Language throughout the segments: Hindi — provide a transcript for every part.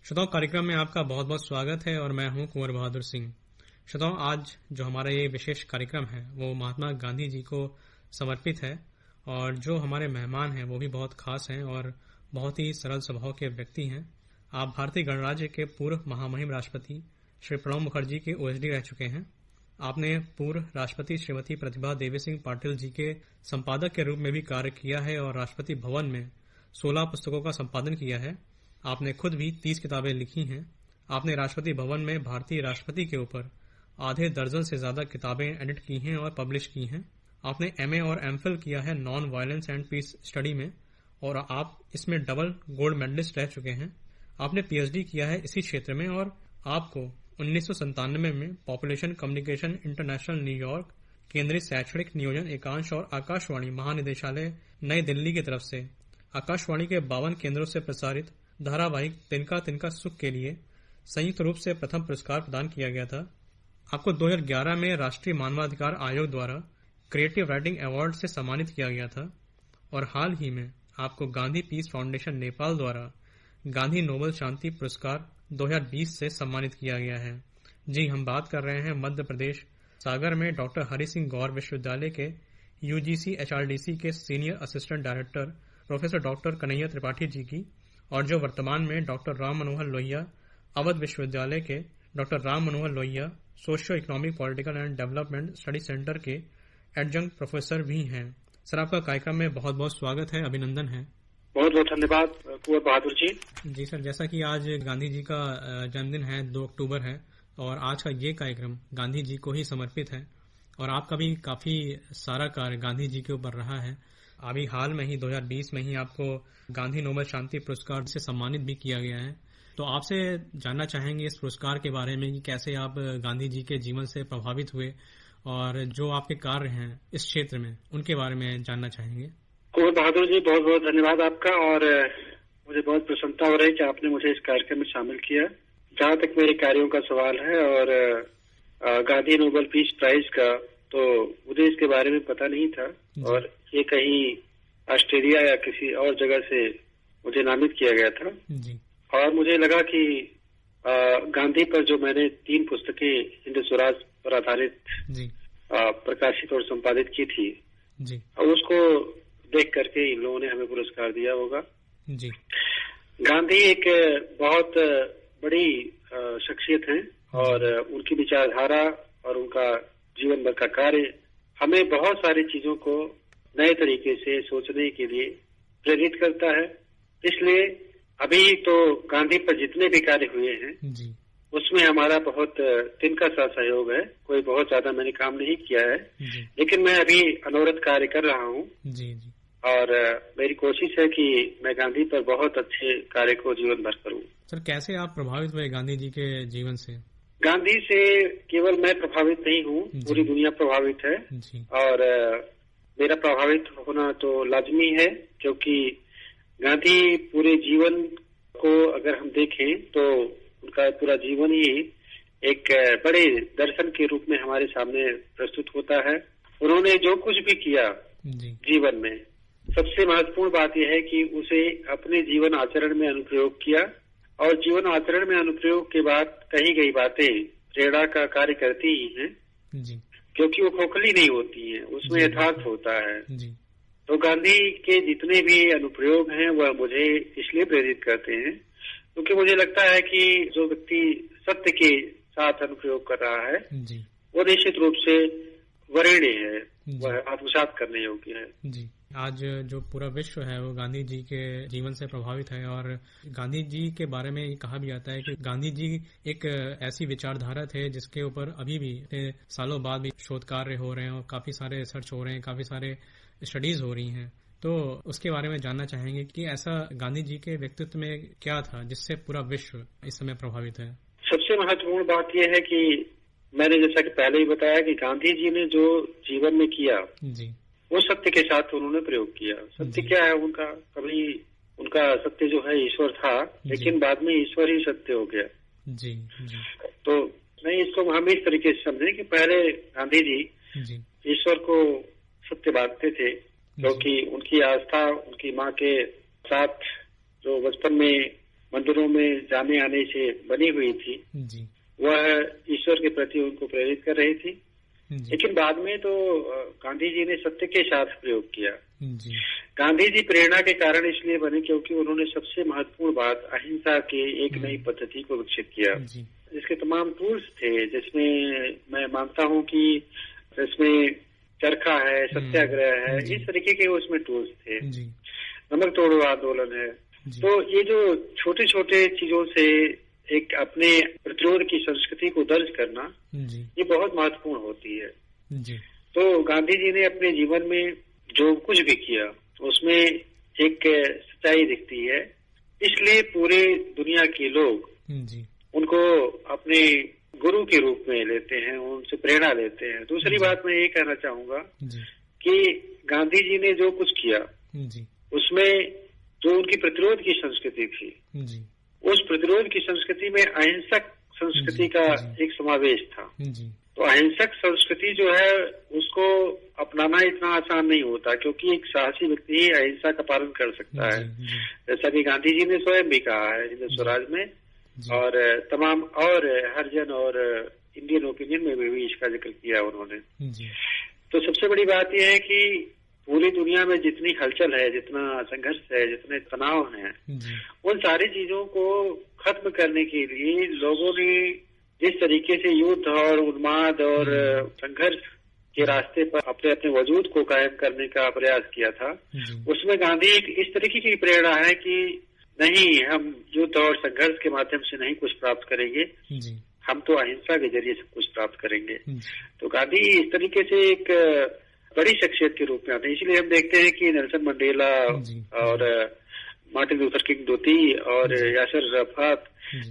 श्रोताओं, कार्यक्रम में आपका बहुत बहुत स्वागत है और मैं हूं कुंवर बहादुर सिंह। श्रोताओं, आज जो हमारा ये विशेष कार्यक्रम है वो महात्मा गांधी जी को समर्पित है और जो हमारे मेहमान हैं वो भी बहुत खास हैं और बहुत ही सरल स्वभाव के व्यक्ति हैं। आप भारतीय गणराज्य के पूर्व महामहिम राष्ट्रपति श्री प्रणब मुखर्जी के ओएसडी रह चुके हैं। आपने पूर्व राष्ट्रपति श्रीमती प्रतिभा देवी सिंह पाटिल जी के संपादक के रूप में भी कार्य किया है और राष्ट्रपति भवन में 16 पुस्तकों का संपादन किया है। आपने खुद भी 30 किताबें लिखी हैं। आपने राष्ट्रपति भवन में भारतीय राष्ट्रपति के ऊपर आधे दर्जन से ज्यादा किताबें एडिट की हैं और पब्लिश की हैं। आपने एमए और एमफिल किया है non violence and peace study में और आप इसमें डबल गोल्ड मेडलिस्ट रह चुके हैं। आपने पीएचडी किया है इसी क्षेत्र में और आपको 1997 में पॉपुलेशन कम्युनिकेशन इंटरनेशनल न्यूयॉर्क केंद्रीय शैक्षणिक नियोजन एकांश और आकाशवाणी महानिदेशालय नई दिल्ली की तरफ से आकाशवाणी के 52 केंद्रों से प्रसारित धारावाहिक तिनका तिनका सुख के लिए संयुक्त रूप से प्रथम पुरस्कार प्रदान किया गया था। आपको 2011 में राष्ट्रीय मानवाधिकार आयोग द्वारा क्रिएटिव राइटिंग अवार्ड से सम्मानित किया गया था और हाल ही में आपको गांधी पीस फाउंडेशन नेपाल द्वारा गांधी नोबेल शांति पुरस्कार 2020 से सम्मानित किया गया है। जी, हम बात कर रहे हैं मध्य प्रदेश सागर में डॉक्टर हरि सिंह गौर विश्वविद्यालय के यूजीसी एचआरडीसी के senior assistant director professor doctor Kanhaiya Tripathi ji की और जो वर्तमान में डॉक्टर राम मनोहर लोहिया अवध विश्वविद्यालय के doctor Ram Manohar Lohia socio economic political and development study centre के एडजंक्ट प्रोफेसर भी हैं। सर, आपका कार्यक्रम में बहुत बहुत स्वागत है, अभिनंदन है। बहुत बहुत धन्यवाद कुंवर बहादुर जी। जी सर, जैसा कि आज गांधी जी का जन्मदिन है, 2 अक्टूबर है और आज का ये कार्यक्रम गांधी जी को ही समर्पित है और आपका भी काफी सारा कार्य गांधी जी के ऊपर रहा है। अभी हाल में ही 2020 में ही आपको गांधी नोबेल शांति पुरस्कार से सम्मानित भी किया गया है। तो आपसे जानना चाहेंगे इस पुरस्कार के बारे में कि कैसे आप गांधी जी के जीवन से प्रभावित हुए और जो आपके कार्य हैं इस क्षेत्र में उनके बारे में जानना चाहेंगे। कुंवर बहादुर जी, बहुत बहुत धन्यवाद आपका और मुझे बहुत प्रसन्नता हो रही है कि आपने मुझे इस कार्यक्रम में शामिल किया। जहाँ तक मेरे कार्यों का सवाल है और गांधी नोबेल पीस प्राइज का, तो मुझे इसके बारे में पता नहीं था और ये कहीं ऑस्ट्रेलिया या किसी और जगह से मुझे नामित किया गया था जी। और मुझे लगा कि गांधी पर जो मैंने 3 पुस्तकें हिंद स्वराज पर आधारित प्रकाशित और संपादित की थी जी, और उसको देख करके इन लोगों ने हमें पुरस्कार दिया होगा जी। गांधी एक बहुत बड़ी शख्सियत है और उनकी विचारधारा और उनका जीवन भर का कार्य हमें बहुत सारी चीजों को नए तरीके से सोचने के लिए प्रेरित करता है। इसलिए अभी तो गांधी पर जितने भी कार्य हुए हैं जी, उसमें हमारा बहुत तिनका सा सहयोग है। कोई बहुत ज्यादा मैंने काम नहीं किया है जी, लेकिन मैं अभी अनवरत कार्य कर रहा हूँ जी, जी। और मेरी कोशिश है कि मैं गांधी पर बहुत अच्छे कार्य को जीवन भर करूँ। सर, कैसे आप प्रभावित हुए गांधी जी के जीवन से? गांधी से केवल मैं प्रभावित नहीं हूँ, पूरी दुनिया प्रभावित है जी, और मेरा प्रभावित होना तो लाजमी है क्योंकि गांधी पूरे जीवन को अगर हम देखें तो उनका पूरा जीवन ही एक बड़े दर्शन के रूप में हमारे सामने प्रस्तुत होता है। उन्होंने जो कुछ भी किया जीवन में, सबसे महत्वपूर्ण बात यह है कि उसे अपने जीवन आचरण में अनुप्रयोग किया और जीवन आचरण में अनुप्रयोग के बाद कही गई बातें प्रेरणा का कार्य करती ही हैं जी, क्योंकि वो खोखली नहीं होती हैं, उसमें यथार्थ होता है जी। तो गांधी के जितने भी अनुप्रयोग हैं वह मुझे इसलिए प्रेरित करते हैं क्योंकि मुझे लगता है कि जो व्यक्ति सत्य के साथ अनुप्रयोग कर रहा है जी, वो निश्चित रूप से वरेण्य है, वह आत्मसात करने योग्य है। जी। आज जो पूरा विश्व है वो गांधी जी के जीवन से प्रभावित है और गांधी जी के बारे में ये कहा भी जाता है कि गांधी जी एक ऐसी विचारधारा थे जिसके ऊपर अभी भी सालों बाद भी शोध कार्य हो रहे हैं और काफी सारे रिसर्च हो रहे हैं, काफी सारे स्टडीज हो रही हैं। तो उसके बारे में जानना चाहेंगे कि ऐसा गांधी जी के व्यक्तित्व में क्या था जिससे पूरा विश्व इस समय प्रभावित है? सबसे महत्वपूर्ण बात यह है कि मैंने जैसा कि पहले ही बताया कि गांधी जी ने जो जीवन में किया जी, वो सत्य के साथ उन्होंने प्रयोग किया। सत्य क्या है उनका? कभी उनका सत्य जो है ईश्वर था, लेकिन बाद में ईश्वर ही सत्य हो गया जी, जी। तो नहीं, इसको हम इस तरीके से समझें कि पहले गांधी जी ईश्वर को सत्य मानते थे क्योंकि उनकी आस्था उनकी माँ के साथ जो बचपन में मंदिरों में जाने आने से बनी हुई थी, जी, वह ईश्वर के प्रति उनको प्रेरित कर रही थी। जी, लेकिन बाद में तो गांधी जी ने सत्य के साथ प्रयोग किया। जी, गांधी जी प्रेरणा के कारण इसलिए बने क्योंकि उन्होंने सबसे महत्वपूर्ण बात अहिंसा के एक नई पद्धति को विकसित किया। जी, इसके तमाम टूल्स थे, जिसमें मैं मानता हूं कि इसमें चरखा है, सत्याग्रह है, इस तरीके के उसमें टूल्स थे। जी, नमक तोड़ो आंदोलन है। जी, तो ये जो छोटे छोटे चीजों से एक अपने प्रतिरोध की संस्कृति को दर्ज करना, जी, ये बहुत महत्वपूर्ण होती है। जी, तो गांधी जी ने अपने जीवन में जो कुछ भी किया उसमें एक सच्चाई दिखती है, इसलिए पूरे दुनिया के लोग जी, उनको अपने गुरु के रूप में लेते हैं, उनसे प्रेरणा लेते हैं। दूसरी बात मैं ये कहना चाहूंगा जी, कि गांधी जी ने जो कुछ किया जी, उसमें जो उनकी प्रतिरोध की संस्कृति थी, जी, उस प्रतिरोध की संस्कृति में अहिंसक संस्कृति का एक समावेश था। जी, तो अहिंसक संस्कृति जो है उसको अपनाना इतना आसान नहीं होता, क्योंकि एक साहसी व्यक्ति ही अहिंसा का पालन कर सकता है, जैसा कि गांधी जी ने स्वयं भी कहा है हिंद स्वराज में, और तमाम और हरिजन और इंडियन ओपिनियन में भी इसका जिक्र किया उन्होंने। तो सबसे बड़ी बात यह है कि पूरी दुनिया में जितनी हलचल है, जितना संघर्ष है, जितने तनाव हैं, उन सारी चीजों को खत्म करने के लिए लोगों ने जिस तरीके से युद्ध और उन्माद और संघर्ष के रास्ते पर अपने अपने वजूद को कायम करने का प्रयास किया था, उसमें गांधी एक इस तरीके की प्रेरणा है कि नहीं, हम युद्ध और संघर्ष के माध्यम से नहीं कुछ प्राप्त करेंगे, हम तो अहिंसा के जरिए सब कुछ प्राप्त करेंगे। तो गांधी इस तरीके से एक बड़ी शख्सियत के रूप में आते हैं। इसलिए हम देखते हैं कि नेल्सन मंडेला और मार्टिन लूथर किंग द्वितीय और यासिर अराफात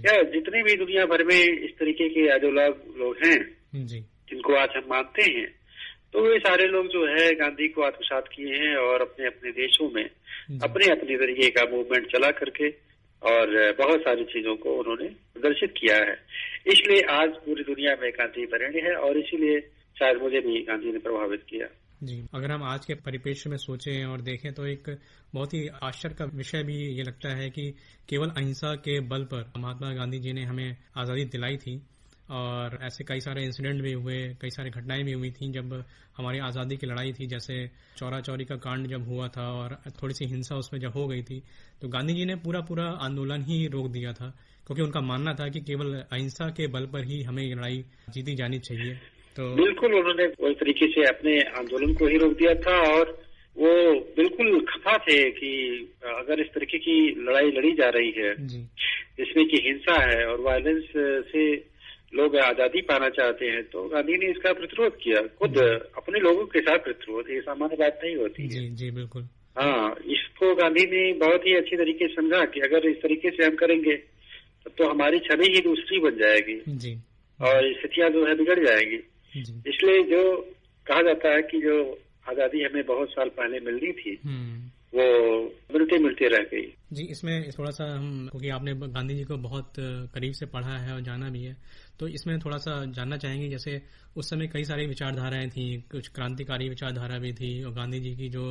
या जितने भी दुनिया भर में इस तरीके के आइडियोलॉग लोग हैं जिनको आज हम मानते हैं, तो ये सारे लोग जो है गांधी को आत्मसात किए हैं और अपने अपने देशों में अपने अपने तरीके का मूवमेंट चला करके और बहुत सारी चीजों को उन्होंने प्रदर्शित किया है। इसलिए आज पूरी दुनिया में गांधी वरेण्य है और इसीलिए शायद मुझे भी गांधी ने प्रभावित किया। जी, अगर हम आज के परिप्रेक्ष्य में सोचें और देखें तो एक बहुत ही आश्चर्य का विषय भी ये लगता है कि केवल अहिंसा के बल पर महात्मा गांधी जी ने हमें आज़ादी दिलाई थी, और ऐसे कई सारे इंसिडेंट भी हुए, कई सारी घटनाएं भी हुई थी जब हमारी आज़ादी की लड़ाई थी, जैसे चौरा चौरी का कांड जब हुआ था और थोड़ी सी हिंसा उसमें जब हो गई थी, तो गांधी जी ने पूरा आंदोलन ही रोक दिया था, क्योंकि उनका मानना था कि केवल अहिंसा के बल पर ही हमें ये लड़ाई जीती जानी चाहिए। तो बिल्कुल उन्होंने उस तरीके से अपने आंदोलन को ही रोक दिया था और वो बिल्कुल खफा थे कि अगर इस तरीके की लड़ाई लड़ी जा रही है जिसमें कि हिंसा है और वायलेंस से लोग आजादी पाना चाहते हैं, तो गांधी ने इसका प्रतिरोध किया, खुद अपने लोगों के साथ प्रतिरोध। ये सामान्य बात नहीं होती है। जी बिल्कुल। हाँ, इसको गांधी ने बहुत ही अच्छी तरीके से समझा कि अगर इस तरीके से हम करेंगे तो हमारी छवि ही दूसरी बन जाएगी और स्थितियां जो है बिगड़ जाएगी। इसलिए जो कहा जाता है कि जो आजादी हमें बहुत साल पहले मिलनी थी वो मिलते मिलते रह गई। जी, इसमें थोड़ा सा हम, क्योंकि आपने गांधी जी को बहुत करीब से पढ़ा है और जाना भी है, तो इसमें थोड़ा सा जानना चाहेंगे। जैसे उस समय कई सारी विचारधाराएं थी, कुछ क्रांतिकारी विचारधारा भी थी और गांधी जी की जो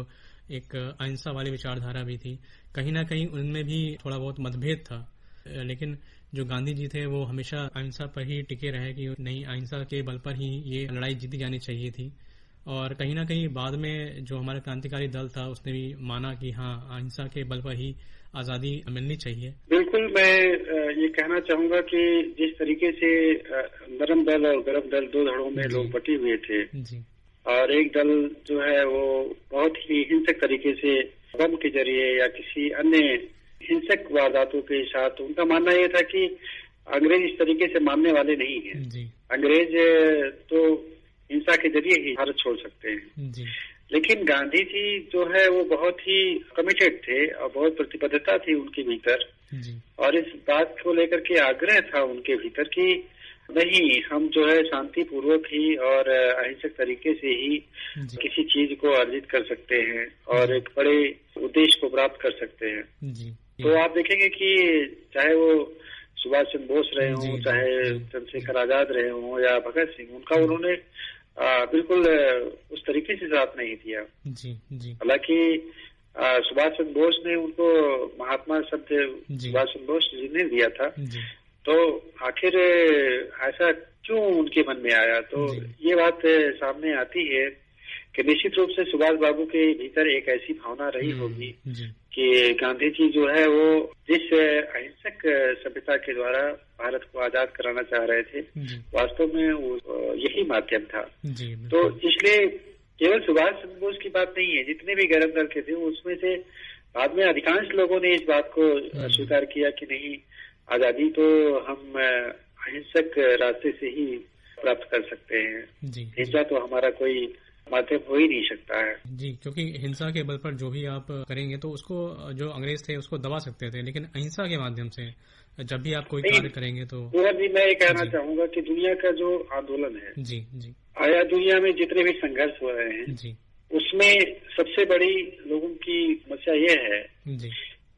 एक अहिंसा वाली विचारधारा भी थी, कहीं ना कहीं उनमें भी थोड़ा बहुत मतभेद था, लेकिन जो गांधी जी थे वो हमेशा अहिंसा पर ही टिके रहे कि नहीं, अहिंसा के बल पर ही ये लड़ाई जीती जानी चाहिए थी। और कहीं ना कहीं बाद में जो हमारा क्रांतिकारी दल था उसने भी माना कि हाँ, अहिंसा के बल पर ही आजादी मिलनी चाहिए। बिल्कुल, मैं ये कहना चाहूंगा कि जिस तरीके से नरम दल और गरम दल दो धड़ों में लोग बटे हुए थे और एक दल जो है वो बहुत ही हिंसक तरीके से बम के जरिए या किसी अन्य हिंसक वारदातों के साथ, उनका मानना यह था कि अंग्रेज इस तरीके से मानने वाले नहीं है। अंग्रेज तो हिंसा के जरिए ही भारत छोड़ सकते हैं, लेकिन गांधी जी जो है वो बहुत ही कमिटेड थे और बहुत प्रतिबद्धता थी उनके भीतर और इस बात को लेकर के आग्रह था उनके भीतर कि नहीं, हम जो है शांतिपूर्वक ही और अहिंसक तरीके से ही किसी चीज को अर्जित कर सकते हैं और एक बड़े उद्देश्य को प्राप्त कर सकते हैं। तो आप देखेंगे कि चाहे वो सुभाष चंद्र बोस रहे हों, चाहे चंद्रशेखर आजाद रहे हों या भगत सिंह, उनका उन्होंने बिल्कुल उस तरीके से साथ नहीं दिया। हालांकि सुभाष चंद्र बोस ने उनको महात्मा शब्द सुभाष चंद्र बोस जी ने दिया था। तो आखिर ऐसा क्यों उनके मन में आया? तो ये बात सामने आती है कि निश्चित रूप से सुभाष बाबू के भीतर एक ऐसी भावना रही होगी कि गांधी जी जो है वो जिस अहिंसक सभ्यता के द्वारा भारत को आजाद कराना चाह रहे थे, वास्तव में यही माध्यम था। तो इसलिए केवल सुभाष चंद्र बोस की बात नहीं है, जितने भी गैर दल के थे उसमें से बाद में अधिकांश लोगों ने इस बात को स्वीकार किया कि नहीं, आजादी तो हम अहिंसक रास्ते से ही प्राप्त कर सकते हैं, हिंसा तो हमारा कोई माध्यम हो ही नहीं सकता है। जी, क्योंकि हिंसा के बल पर जो भी आप करेंगे तो उसको जो अंग्रेज थे उसको दबा सकते थे, लेकिन अहिंसा के माध्यम से जब भी आप कोई कार्य करेंगे तो जी मैं ये कहना चाहूंगा कि दुनिया का जो आंदोलन है, जी आया दुनिया में जितने भी संघर्ष हो रहे हैं जी, उसमें सबसे बड़ी लोगों की समस्या ये है जी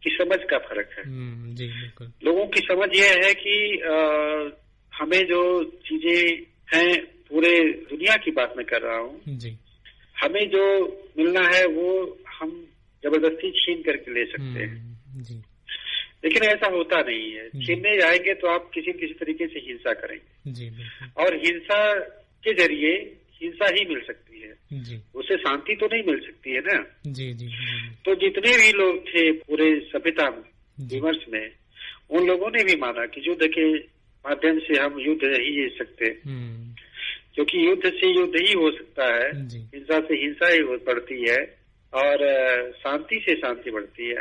कि समझ का फर्क है। जी बिल्कुल। लोगों की समझ ये है कि हमें जो चीजें हैं, पूरे दुनिया की बात मैं कर रहा हूँ जी, हमें जो मिलना है वो हम जबरदस्ती छीन करके ले सकते हैं जी, लेकिन ऐसा होता नहीं है। छीनने जाएंगे तो आप किसी तरीके से हिंसा करेंगे जी, और हिंसा के जरिए हिंसा ही मिल सकती है जी, उससे शांति तो नहीं मिल सकती है ना जी जी। तो जितने भी लोग थे पूरे सभ्यता विमर्श में, उन लोगों ने भी माना कि युद्ध के माध्यम से हम युद्ध ही जीत सकते, क्योंकि युद्ध से युद्ध ही हो सकता है, हिंसा से हिंसा ही बढ़ती है और शांति से शांति बढ़ती है।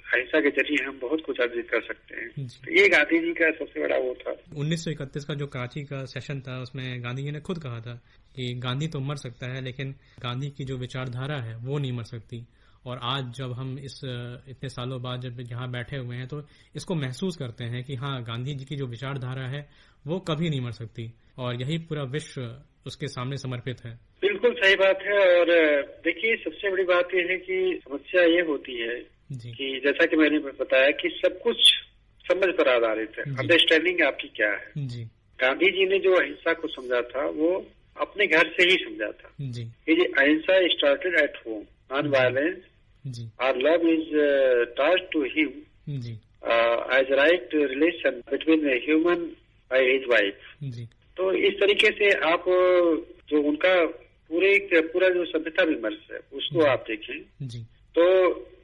अहिंसा के जरिए हम बहुत कुछ अर्जित कर सकते हैं। तो ये गांधी जी का सबसे बड़ा वो था। 1931 का जो कराची का सेशन था उसमें गांधी जी ने खुद कहा था कि गांधी तो मर सकता है लेकिन गांधी की जो विचारधारा है वो नहीं मर सकती। और आज जब हम इतने सालों बाद जब यहाँ बैठे हुए हैं तो इसको महसूस करते हैं कि हाँ, गांधी जी की जो विचारधारा है वो कभी नहीं मर सकती और यही पूरा विश्व उसके सामने समर्पित है। बिल्कुल सही बात है। और देखिए, सबसे बड़ी बात यह है कि समस्या ये होती है कि जैसा कि मैंने बताया कि सब कुछ समझ पर आधारित है, अंडरस्टैंडिंग आपकी क्या है जी। गांधी जी ने जो अहिंसा को समझा था वो अपने घर से ही समझा था जी। ये ahimsa started at home, non violence और love is taught to him as right relation between human by his wife. तो इस तरीके से आप जो उनका पूरा जो सभ्यता विमर्श है उसको आप देखें तो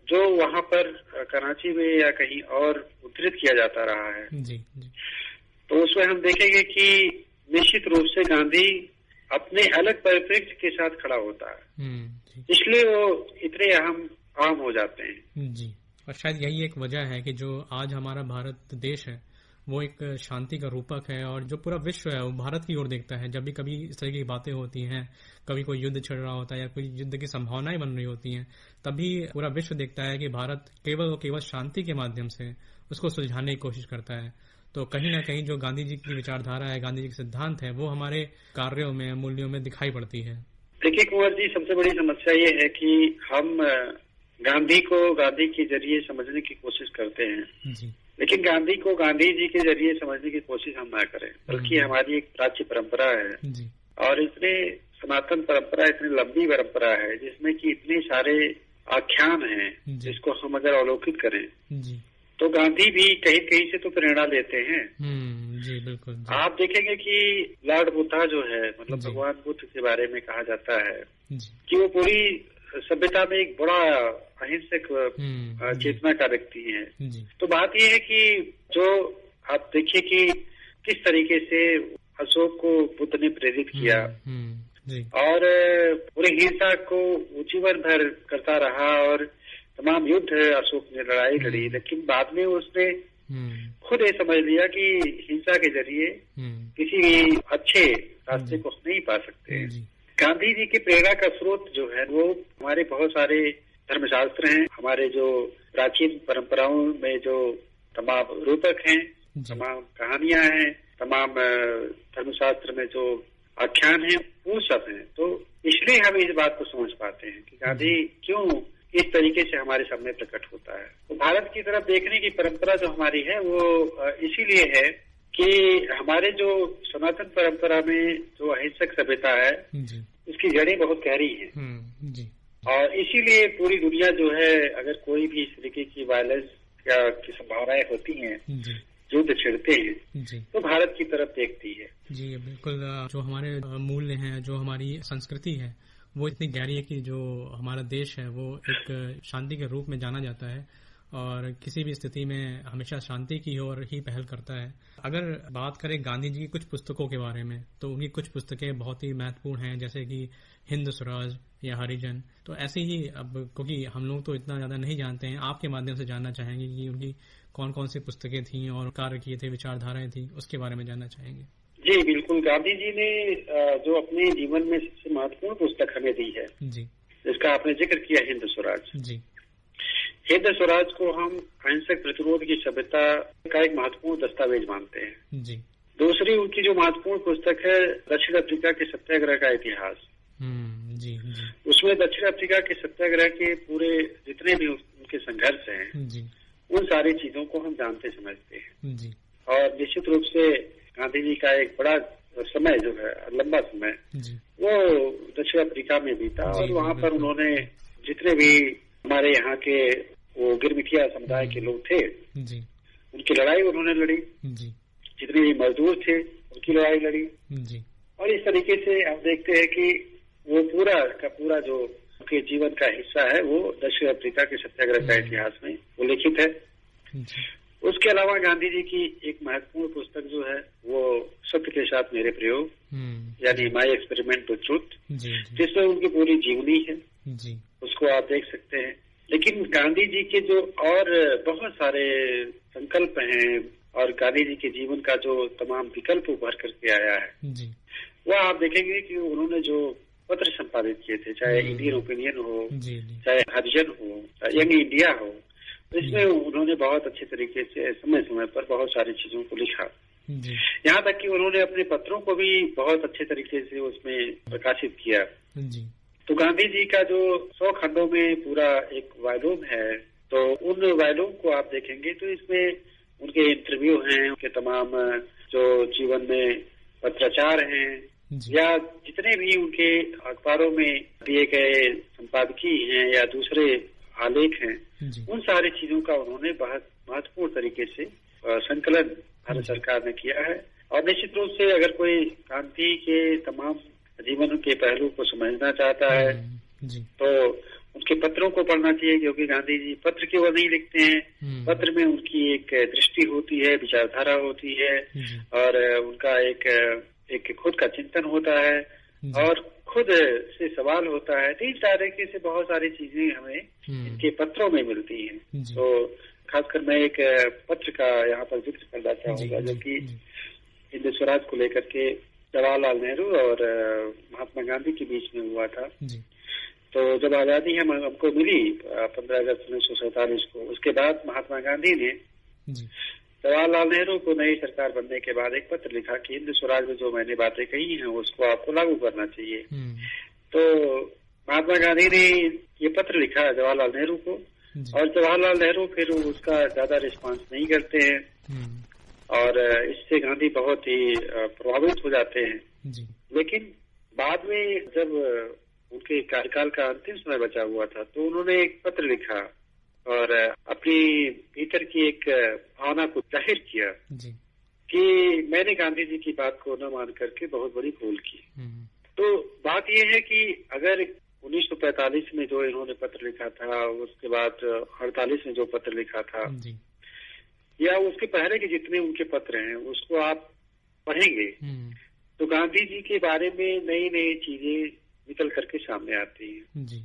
जो वहाँ पर कराची में या कहीं और उद्धृत किया जाता रहा है जी। तो उसमें हम देखेंगे कि निश्चित रूप से गांधी अपने अलग परिप्रेक्ष्य के साथ खड़ा होता है, इसलिए वो इतने आम हो जाते हैं जी। और शायद यही एक वजह है कि जो आज हमारा भारत देश है वो एक शांति का रूपक है और जो पूरा विश्व है वो भारत की ओर देखता है। जब भी कभी इस तरह की बातें होती हैं, कभी कोई युद्ध छिड़ रहा होता है या कोई युद्ध की संभावनाएं बन रही होती हैं, तभी पूरा विश्व देखता है कि भारत केवल शांति के माध्यम से उसको सुलझाने की कोशिश करता है। तो कहीं ना कहीं जो गांधी जी की विचारधारा है, गांधी जी के सिद्धांत है, वो हमारे कार्यों में, मूल्यों में दिखाई पड़ती है। देखिए कुंवर जी, सबसे बड़ी समस्या ये है कि हम गांधी के जरिए समझने की कोशिश करते हैं जी। लेकिन गांधी को गांधी जी के जरिए समझने की कोशिश हम ना करें, बल्कि हमारी एक प्राच्य परंपरा है जी। और इतने सनातन परंपरा, इतनी लंबी परंपरा है जिसमें कि इतने सारे आख्यान हैं जिसको हम अगर अवलोकित करें जी। तो गांधी भी कहीं कहीं से तो प्रेरणा लेते हैं जी, बिल्कुल जी। आप देखेंगे कि लॉर्ड बुद्धा जो है, मतलब भगवान बुद्ध के बारे में कहा जाता है कि वो पूरी सभ्यता में एक बड़ा अहिंसक चेतना का व्यक्ति है। तो बात यह है कि जो आप देखिए कि किस तरीके से अशोक को बुद्ध ने प्रेरित किया और पूरी हिंसा को जीवन भर करता रहा और तमाम युद्ध अशोक ने लड़ाई लड़ी, लेकिन बाद में उसने खुद ये समझ लिया कि हिंसा के जरिए किसी भी अच्छे रास्ते को नहीं पा सकते। गांधी जी की प्रेरणा का स्रोत जो है वो हमारे बहुत सारे धर्मशास्त्र हैं, हमारे जो प्राचीन परंपराओं में जो तमाम रूपक हैं, तमाम कहानियां हैं, तमाम धर्मशास्त्र में जो आख्यान हैं, वो सब हैं। तो इसलिए हम इस बात को समझ पाते हैं कि गांधी क्यों इस तरीके से हमारे सामने प्रकट होता है। तो भारत की तरफ देखने की परंपरा जो हमारी है वो इसीलिए है कि हमारे जो सनातन परंपरा में जो अहिंसक सभ्यता है उसकी जड़ें बहुत गहरी हैं और इसीलिए पूरी दुनिया जो है, अगर कोई भी इस तरीके की वायलेंस की संभावनाएं होती हैं, युद्ध छिड़ते हैं, तो भारत की तरफ देखती है। जी बिल्कुल। जो हमारे मूल्य हैं, जो हमारी संस्कृति है, वो इतनी गहरी है कि जो हमारा देश है वो एक शांति के रूप में जाना जाता है और किसी भी स्थिति में हमेशा शांति की ओर ही पहल करता है। अगर बात करें गांधी जी की कुछ पुस्तकों के बारे में, तो उनकी कुछ पुस्तकें बहुत ही महत्वपूर्ण हैं, जैसे कि हिंद स्वराज या हरिजन। तो ऐसे ही, अब क्योंकि हम लोग तो इतना ज्यादा नहीं जानते हैं, आपके माध्यम से जानना चाहेंगे कि उनकी कौन कौन सी पुस्तकें थी और कार्य किए थे, विचारधाराएं थी, उसके बारे में जानना चाहेंगे। जी बिल्कुल। गांधी जी ने जो अपने जीवन में सबसे महत्वपूर्ण पुस्तक हमें दी है, जी, जिसका आपने जिक्र किया, हिंद स्वराज। जी, हिंद स्वराज को हम अहिंसक प्रतिरोध की सभ्यता का एक महत्वपूर्ण दस्तावेज मानते हैं। जी। दूसरी उनकी जो महत्वपूर्ण पुस्तक है, दक्षिण अफ्रीका के सत्याग्रह का इतिहास। जी, जी। उसमें दक्षिण अफ्रीका के सत्याग्रह के पूरे जितने भी उनके संघर्ष हैं, जी, उन सारी चीजों को हम जानते समझते हैं। जी। और निश्चित रूप से गांधी जी का एक बड़ा समय जो है, लंबा समय, वो दक्षिण अफ्रीका में बीता और वहाँ पर उन्होंने जितने भी हमारे यहाँ के वो गिरमिटिया समुदाय के लोग थे, जी, उनकी लड़ाई उन्होंने लड़ी। जी। जितने भी मजदूर थे उनकी लड़ाई लड़ी। जी। और इस तरीके से हम देखते हैं कि वो पूरा का पूरा जो उनके जीवन का हिस्सा है वो दक्षिण अफ्रीका के सत्याग्रह का इतिहास में उल्लेखित है। जी। उसके अलावा गांधी जी की एक महत्वपूर्ण पुस्तक जो है वो सत्य के साथ मेरे प्रयोग, यानी माई एक्सपेरिमेंट विद ट्रुथ, जिसमें उनकी पूरी जीवनी है। जी। उसको आप देख सकते हैं। लेकिन गांधी जी के जो और बहुत सारे संकल्प हैं और गांधी जी के जीवन का जो तमाम विकल्प उभर करके आया है, जी, वो आप देखेंगे कि उन्होंने जो पत्र संपादित किए थे, चाहे इंडियन ओपिनियन हो, चाहे हरिजन हो, चाहे यंग इंडिया हो, तो इसमें उन्होंने बहुत अच्छे तरीके से समय समय पर बहुत सारी चीजों को लिखा। यहाँ तक कि उन्होंने अपने पत्रों को भी बहुत अच्छे तरीके से उसमें प्रकाशित किया। जी। तो गांधी जी का जो 100 खंडों में पूरा एक वॉल्यूम है, तो उन वॉल्यूम को आप देखेंगे तो इसमें उनके इंटरव्यू हैं, उनके तमाम जो जीवन में पत्राचार हैं, या जितने भी उनके अखबारों में दिए गए संपादकीय हैं या दूसरे आलेख हैं, उन सारी चीजों का उन्होंने बहुत महत्वपूर्ण तरीके से संकलन भारत सरकार ने किया है। और निश्चित रूप से अगर कोई गांधी के तमाम जीवन के पहलू को समझना चाहता है, जी, तो उनके पत्रों को पढ़ना चाहिए, क्योंकि गांधी जी पत्र केवल नहीं लिखते हैं, पत्र में उनकी एक दृष्टि होती है, विचारधारा होती है, और उनका एक खुद का चिंतन होता है और खुद से सवाल होता है। तो इस तरीके से बहुत सारी चीजें हमें इनके पत्रों में मिलती हैं। तो खासकर मैं एक पत्र का यहाँ पर जिक्र करना चाहूंगा, जो कि हिंद स्वराज को लेकर के जवाहरलाल नेहरू और महात्मा गांधी के बीच में हुआ था। जी। तो जब आजादी हमको मिली 15 अगस्त 1947 को, उसके बाद महात्मा गांधी ने जवाहरलाल नेहरू को नई सरकार बनने के बाद एक पत्र लिखा कि हिंद स्वराज में जो मैंने बातें कही हैं उसको आपको लागू करना चाहिए। तो महात्मा गांधी ने ये पत्र लिखा जवाहरलाल नेहरू को, और जवाहरलाल नेहरू फिर उसका ज्यादा रिस्पांस नहीं करते हैं, और इससे गांधी बहुत ही प्रभावित हो जाते हैं। जी। लेकिन बाद में जब उनके कार्यकाल का अंतिम समय बचा हुआ था, तो उन्होंने एक पत्र लिखा और अपनी भीतर की एक भावना को जाहिर किया, जी, कि मैंने गांधी जी की बात को न मान करके बहुत बड़ी भूल की। तो बात यह है कि अगर 1945 में जो इन्होंने पत्र लिखा था, उसके बाद 48 में जो पत्र लिखा था, जी, या उसके पहले के जितने उनके पत्र हैं उसको आप पढ़ेंगे तो गांधी जी के बारे में नई नई चीजें निकल करके सामने आती हैं। जी।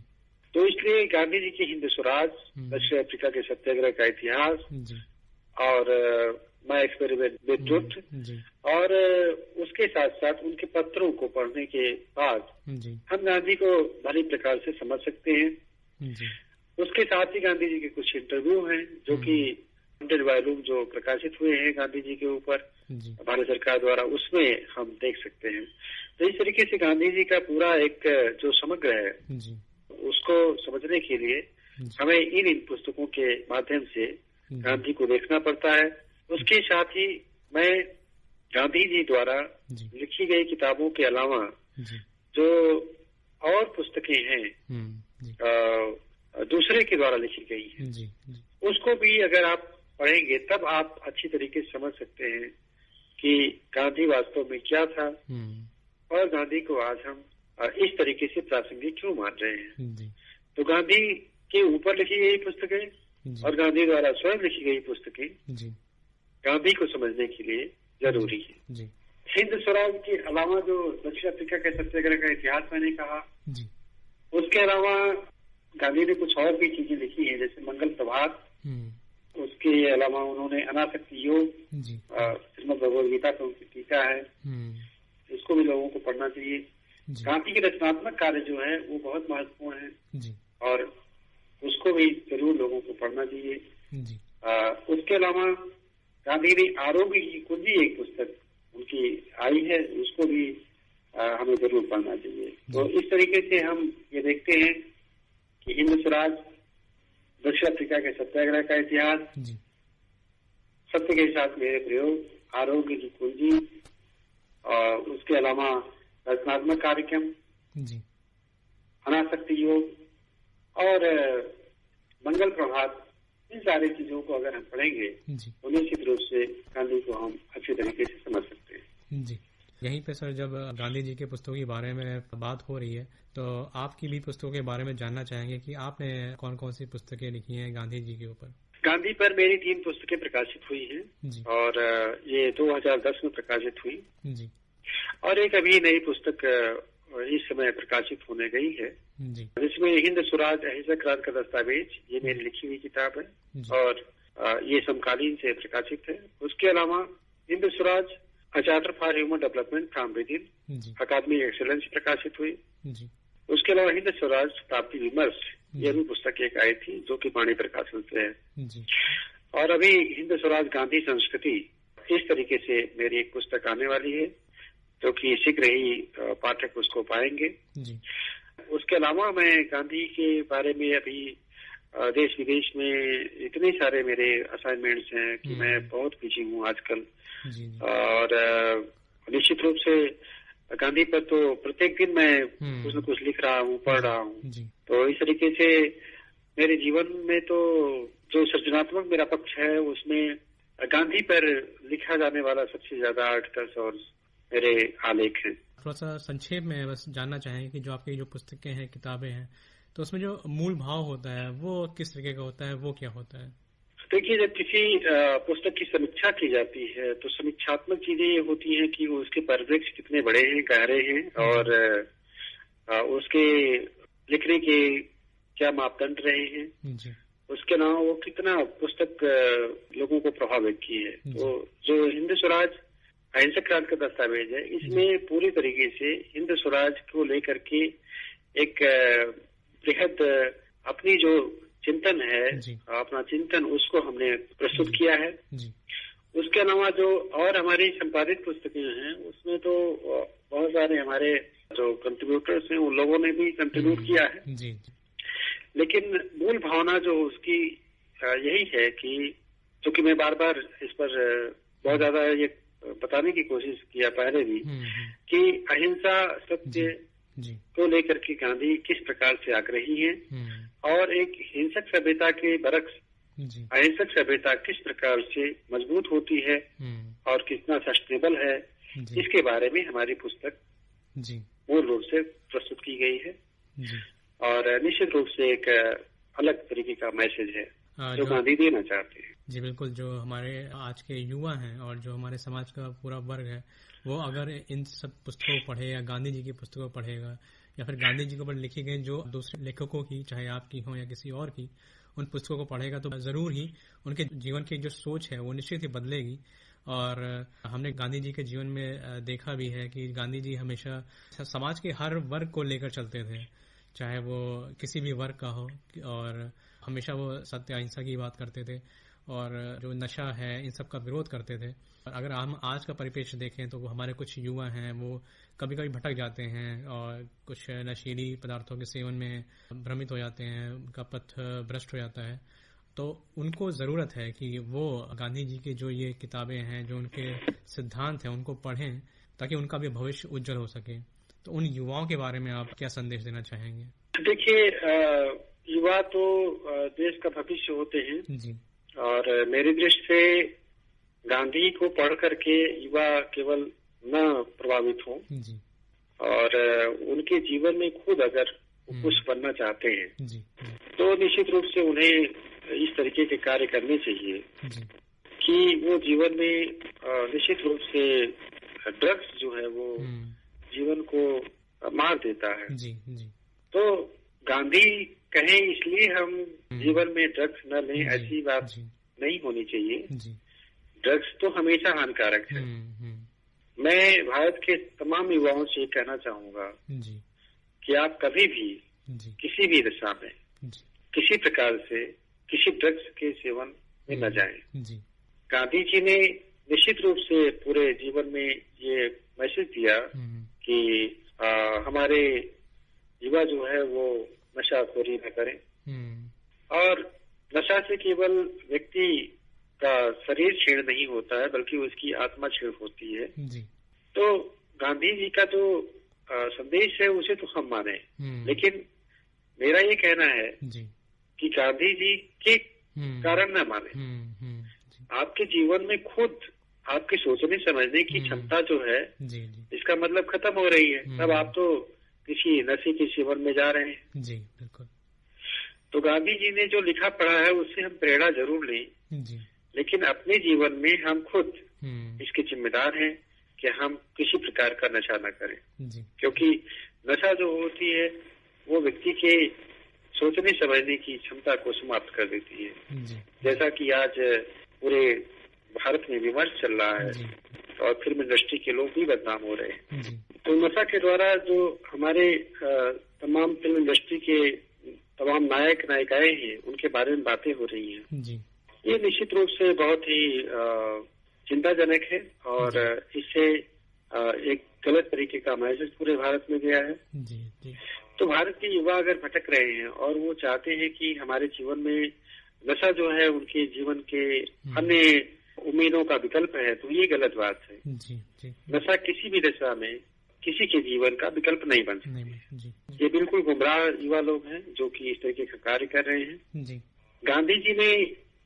तो इसलिए गांधी जी की हिंद स्वराज, दक्षिण अफ्रीका के सत्याग्रह का इतिहास, और माई एक्सपेरिमेंट विद ट्रुथ, और उसके साथ साथ उनके पत्रों को पढ़ने के बाद हम गांधी को भली प्रकार से समझ सकते हैं। उसके साथ ही गांधी जी के कुछ इंटरव्यू हैं जो कि वॉल्यूम जो प्रकाशित हुए हैं गांधी जी के ऊपर भारत सरकार द्वारा, उसमें हम देख सकते हैं। तो इस तरीके से गांधी जी का पूरा एक जो समग्र है, उसको समझने के लिए हमें इन पुस्तकों के माध्यम से गांधी को देखना पड़ता है। उसके साथ ही मैं गांधी जी द्वारा लिखी गई किताबों के अलावा जो और पुस्तकें हैं दूसरे के द्वारा लिखी गई है। जी, जी। उसको भी अगर आप पढ़ेंगे तब आप अच्छी तरीके से समझ सकते हैं कि गांधी वास्तव में क्या था और गांधी को आज हम इस तरीके से प्रासंगिक क्यों मान रहे हैं। जी। तो गांधी के ऊपर लिखी गई पुस्तकें और गांधी द्वारा स्वयं लिखी गई पुस्तकें जी। गांधी को समझने के लिए जरूरी है। जी। हिंद स्वराज के अलावा जो दक्षिण अफ्रीका के सत्याग्रह का इतिहास मैंने कहा, जी। उसके अलावा गांधी ने कुछ और भी चीजें लिखी हैं, जैसे मंगल प्रभात। उसके अलावा उन्होंने अनासक्ति योग, श्रीमद् भगवद गीता पर उनकी टीका है, इसको भी लोगों को पढ़ना चाहिए। गांधी के रचनात्मक कार्य जो है वो बहुत महत्वपूर्ण है और उसको भी जरूर लोगों को पढ़ना चाहिए। उसके अलावा गांधी ने आरोग्य की कुंजी एक पुस्तक उनकी आई है, उसको भी हमें जरूर पढ़ना चाहिए। तो इस तरीके से हम ये देखते हैं कि हिंद स्वराज, दक्षिण अफ्रीका के सत्याग्रह का इतिहास, सत्य के साथ मेरे प्रयोग, आरोग्य की कुंजी, और उसके अलावा रचनात्मक कार्यक्रम, अनासक्ति योग और मंगल प्रभात, इन सारी चीजों को अगर हम पढ़ेंगे तो निश्चित रूप से गांधी को हम अच्छे तरीके से समझ सकते हैं। जी। यहीं पे सर, जब गांधी जी के पुस्तकों के बारे में बात हो रही है तो आपकी भी पुस्तकों के बारे में जानना चाहेंगे कि आपने कौन कौन सी पुस्तकें लिखी हैं गांधी जी के ऊपर। गांधी पर मेरी 3 पुस्तकें प्रकाशित हुई हैं और ये 2010 में प्रकाशित हुई जी। और एक अभी नई पुस्तक इस समय प्रकाशित होने गई है जी, जिसमें हिंद स्वराज अहिंसक क्रांति का दस्तावेज, ये मेरी लिखी हुई किताब है और ये समकालीन से प्रकाशित है। उसके अलावा हिंद स्वराज अ charter for human development from with in, अकादमिक एक्सेलेंस प्रकाशित हुई जी। उसके अलावा हिंद स्वराज प्राप्ति विमर्श, ये भी पुस्तक एक आई थी जो कि वाणी प्रकाशन से है जी। और अभी हिंद स्वराज गांधी संस्कृति, इस तरीके से मेरी एक पुस्तक आने वाली है जो कि शीघ्र ही पाठक उसको पाएंगे जी। उसके अलावा मैं गांधी के बारे में अभी देश विदेश में इतने सारे मेरे असाइनमेंट्स हैं कि मैं बहुत बिजी हूँ आजकल जी। और निश्चित रूप से गांधी पर तो प्रत्येक दिन मैं कुछ न कुछ लिख रहा हूँ, पढ़ रहा हूँ। तो इस तरीके से मेरे जीवन में तो जो सृजनात्मक मेरा पक्ष है उसमें गांधी पर लिखा जाने वाला सबसे ज्यादा आर्टिकल्स और मेरे आलेख हैं। थोड़ा सा संक्षेप में बस जानना चाहेंगे कि जो आपकी जो पुस्तकें हैं, किताबें हैं, तो उसमें जो मूल भाव होता है वो किस तरीके का होता है, वो क्या होता है? देखिए, जब किसी पुस्तक की समीक्षा की जाती है तो समीक्षात्मक चीजें ये होती हैं कि उसके परिप्रेक्ष्य कितने बड़े हैं, गहरे हैं और उसके लिखने के क्या मापदंड रहे हैं जी। उसके अलावा वो कितना पुस्तक लोगों को प्रभावित की है। तो जो हिंद स्वराज अहिंसक क्रांति का दस्तावेज है, इसमें पूरी तरीके से हिंद स्वराज को लेकर के एक बृहद अपनी जो चिंतन है, अपना चिंतन, उसको हमने प्रस्तुत किया है जी। उसके अलावा जो और हमारी संपादित पुस्तकें हैं उसमें तो बहुत सारे हमारे जो कंट्रीब्यूटर्स हैं उन लोगों ने भी कंट्रीब्यूट किया है जी। लेकिन मूल भावना जो उसकी यही है कि जो कि मैं बार बार इस पर बहुत ज्यादा ये बताने की कोशिश किया पहले भी कि अहिंसा, सत्य को लेकर के गांधी किस प्रकार से आग्रही हैं और एक हिंसक सभ्यता के बरक्स अहिंसक सभ्यता किस प्रकार से मजबूत होती है और कितना सस्टेनेबल है, इसके बारे में हमारी पुस्तक मूल रूप से प्रस्तुत की गई है और निश्चित रूप से एक अलग तरीके का मैसेज है जो गांधी देना चाहते हैं। जी बिल्कुल, जो हमारे आज के युवा हैं और जो हमारे समाज का पूरा वर्ग है वो अगर इन सब पुस्तकों को पढ़े या गांधी जी की पुस्तकों को पढ़ेगा या फिर गांधी जी के ऊपर लिखी गई जो दूसरे लेखकों की, चाहे आपकी हो या किसी और की, उन पुस्तकों को पढ़ेगा तो जरूर ही उनके जीवन की जो सोच है वो निश्चित ही बदलेगी। और हमने गांधी जी के जीवन में देखा भी है कि गांधी जी हमेशा समाज के हर वर्ग को लेकर चलते थे, चाहे वो किसी भी वर्ग का हो, और हमेशा वो सत्य अहिंसा की बात करते थे और जो नशा है इन सब का विरोध करते थे। और अगर हम आज का परिप्रेक्ष्य देखें तो वो हमारे कुछ युवा हैं वो कभी कभी भटक जाते हैं और कुछ नशीली पदार्थों के सेवन में भ्रमित हो जाते हैं, उनका पथ भ्रष्ट हो जाता है। तो उनको जरूरत है कि वो गांधी जी की जो ये किताबें हैं, जो उनके सिद्धांत हैं, उनको पढ़ें ताकि उनका भी भविष्य उज्जवल हो सके। तो उन युवाओं के बारे में आप क्या संदेश देना चाहेंगे? देखिए, युवा तो देश का भविष्य होते हैं जी। और मेरी दृष्टि से गांधी को पढ़ करके युवा केवल न प्रभावित हों जी। और उनके जीवन में खुद अगर कुछ बनना चाहते हैं जी। तो निश्चित रूप से उन्हें इस तरीके के कार्य करने चाहिए जी। कि वो जीवन में निश्चित रूप से ड्रग्स जो है वो जीवन को मार देता है। जी। जी। तो गांधी कहें इसलिए हम जीवन में ड्रग्स न लें, ऐसी बात नहीं होनी चाहिए। जी। ड्रग्स तो हमेशा हानिकारक है। मैं भारत के तमाम युवाओं से कहना चाहूंगा जी। कि आप कभी भी किसी भी दिशा में किसी प्रकार से किसी ड्रग्स के सेवन में न जाएं। गांधी जी ने निश्चित रूप से पूरे जीवन में ये मैसेज दिया कि हमारे युवा जो है वो नशाखोरी न करें और नशा से केवल व्यक्ति का शरीर क्षीण नहीं होता है बल्कि उसकी आत्मा क्षीण होती है। तो गांधी जी का जो संदेश है उसे तो हम माने, लेकिन मेरा ये कहना है कि गांधी जी के कारण न माने। आपके जीवन में खुद आपके सोचने समझने की क्षमता जो है इसका मतलब खत्म हो रही है, तब आप तो किसी नशे के सेवन में जा रहे हैं। जी बिल्कुल। तो गांधी जी ने जो लिखा पढ़ा है उससे हम प्रेरणा जरूर लें, लेकिन अपने जीवन में हम खुद इसके जिम्मेदार हैं कि हम किसी प्रकार का नशा न करें, क्योंकि नशा जो होती है वो व्यक्ति के सोचने समझने की क्षमता को समाप्त कर देती है। जैसा कि आज पूरे भारत में विमर्श चल रहा है और फिल्म इंडस्ट्री के लोग भी बदनाम हो रहे हैं। तो नशा के द्वारा जो हमारे तमाम फिल्म इंडस्ट्री के तमाम नायक नायिकाएं हैं उनके बारे में बातें हो रही हैं, ये निश्चित रूप से बहुत ही चिंताजनक है और इससे एक गलत तरीके का मैसेज पूरे भारत में गया है। तो भारत के युवा अगर भटक रहे हैं और वो चाहते हैं कि हमारे जीवन में नशा जो है उनके जीवन के अन्य उम्मीदों का विकल्प है, तो ये गलत बात है। नशा किसी भी दशा में किसी के जीवन का विकल्प नहीं बन सकता। ये बिल्कुल गुमराह युवा लोग हैं जो कि इस तरीके का कार्य कर रहे हैं। गांधी जी ने